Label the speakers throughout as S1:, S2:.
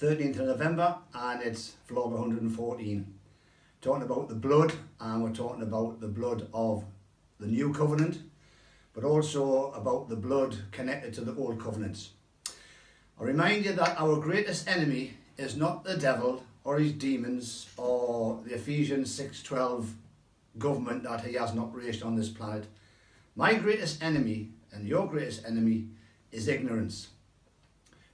S1: 13th of November, and it's vlog 114. Talking about the blood, and we're talking about the blood of the new covenant, but also about the blood connected to the old covenants. I remind you that our greatest enemy is not the devil or his demons or the Ephesians 6:12 government that he has not raised on this planet. My greatest enemy and your greatest enemy is ignorance.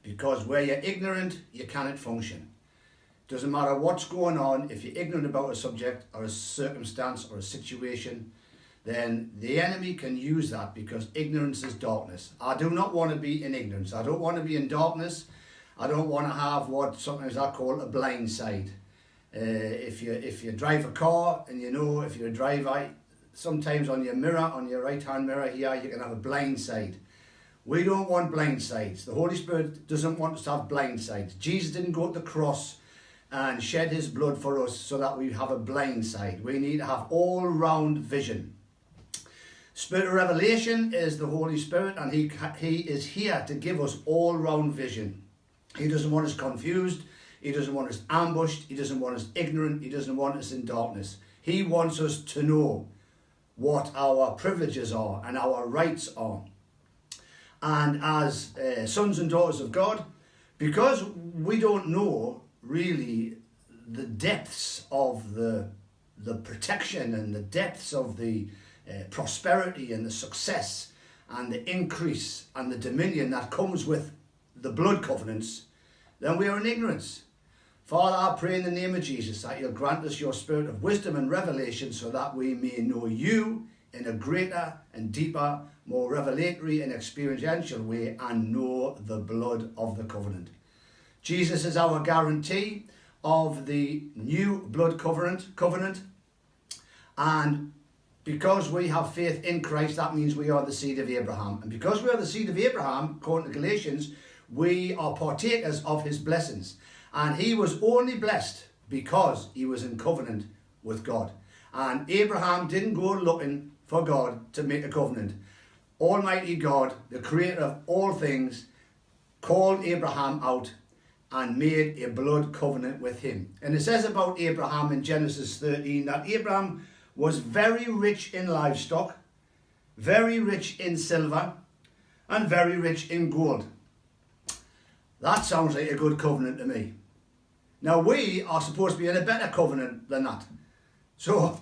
S1: Because where you're ignorant, you cannot function. Doesn't matter what's going on, if you're ignorant about a subject or a circumstance or a situation, then the enemy can use that, because ignorance is darkness. I do not want to be in ignorance. I don't want to be in darkness. I don't want to have what sometimes I call a blind side. If you drive a car, and if you're a driver, sometimes on your mirror, on your right hand mirror here, you can have a blind side. We don't want blind sides. The Holy Spirit doesn't want us to have blind sides. Jesus didn't go to the cross and shed his blood for us so that we have a blind side. We need to have all-round vision. Spirit of revelation is the Holy Spirit, and he is here to give us all-round vision. He doesn't want us confused. He doesn't want us ambushed. He doesn't want us ignorant. He doesn't want us in darkness. He wants us to know what our privileges are and our rights are. And as sons and daughters of God, because we don't know really the depths of the protection and the depths of the prosperity and the success and the increase and the dominion that comes with the blood covenants, then we are in ignorance. Father, I pray in the name of Jesus that you'll grant us your spirit of wisdom and revelation so that we may know you in a greater and deeper, more revelatory and experiential way, and know the blood of the covenant. Jesus is our guarantee of the new blood covenant, and because we have faith in Christ, that means we are the seed of Abraham. And because we are the seed of Abraham, according to Galatians, we are partakers of his blessings. And he was only blessed because he was in covenant with God. And Abraham didn't go looking for God to make a covenant. Almighty God, the creator of all things, called Abraham out and made a blood covenant with him. And it says about Abraham in Genesis 13 that Abraham was very rich in livestock, very rich in silver, and very rich in gold. That sounds like a good covenant to me. Now, we are supposed to be in a better covenant than that. So,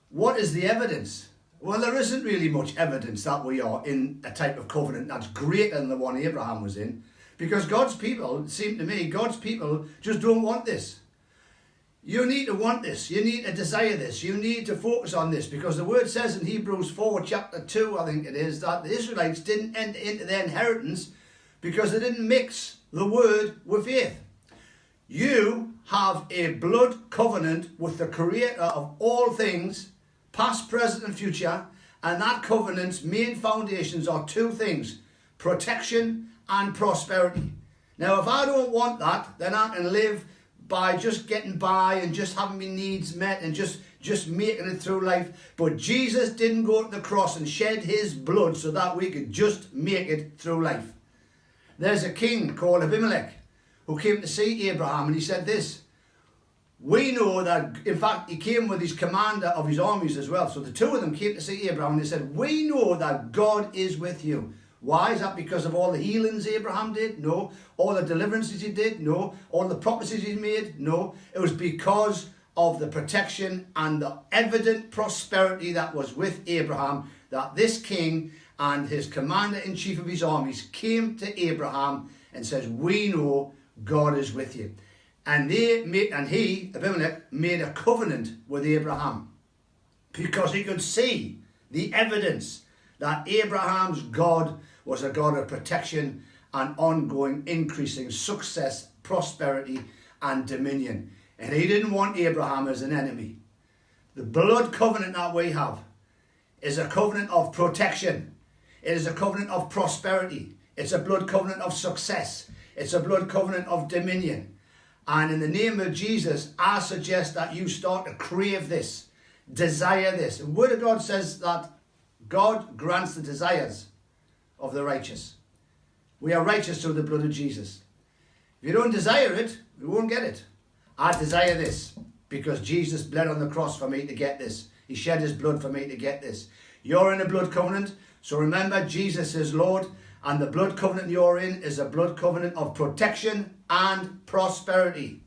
S1: what is the evidence? Well, there isn't really much evidence that we are in a type of covenant that's greater than the one Abraham was in. Because God's people, it seemed to me, God's people just don't want this. You need to want this. You need to desire this. You need to focus on this. Because the word says in Hebrews 4, chapter 2, I think it is, that the Israelites didn't enter into their inheritance because they didn't mix the word with faith. You have a blood covenant with the creator of all things, past, present and future, and that covenant's main foundations are two things: protection and prosperity. Now, if I don't want that, then I can live by just getting by and just having my needs met and just making it through life. But Jesus didn't go to the cross and shed his blood so that we could just make it through life. There's a king called Abimelech who came to see Abraham, and he said this: we know that, in fact, he came with his commander of his armies as well. So the two of them came to see Abraham, and they said, we know that God is with you. Why? Is that because of all the healings Abraham did? No. All the deliverances he did? No. All the prophecies he made? No. It was because of the protection and the evident prosperity that was with Abraham, that this king and his commander-in-chief of his armies came to Abraham and says, we know God is with you. And he, Abimelech, made a covenant with Abraham because he could see the evidence that Abraham's God was a God of protection and ongoing increasing success, prosperity and dominion. And he didn't want Abraham as an enemy. The blood covenant that we have is a covenant of protection. It is a covenant of prosperity. It's a blood covenant of success. It's a blood covenant of dominion. And in the name of Jesus, I suggest that you start to crave this, desire this. The Word of God says that God grants the desires of the righteous. We are righteous through the blood of Jesus. If If you don't desire it, you won't get it. I desire this because Jesus bled on the cross for me to get this. He shed his blood for me to get this. You're in a blood covenant, so remember Jesus is Lord, and the blood covenant you're in is a blood covenant of protection and prosperity.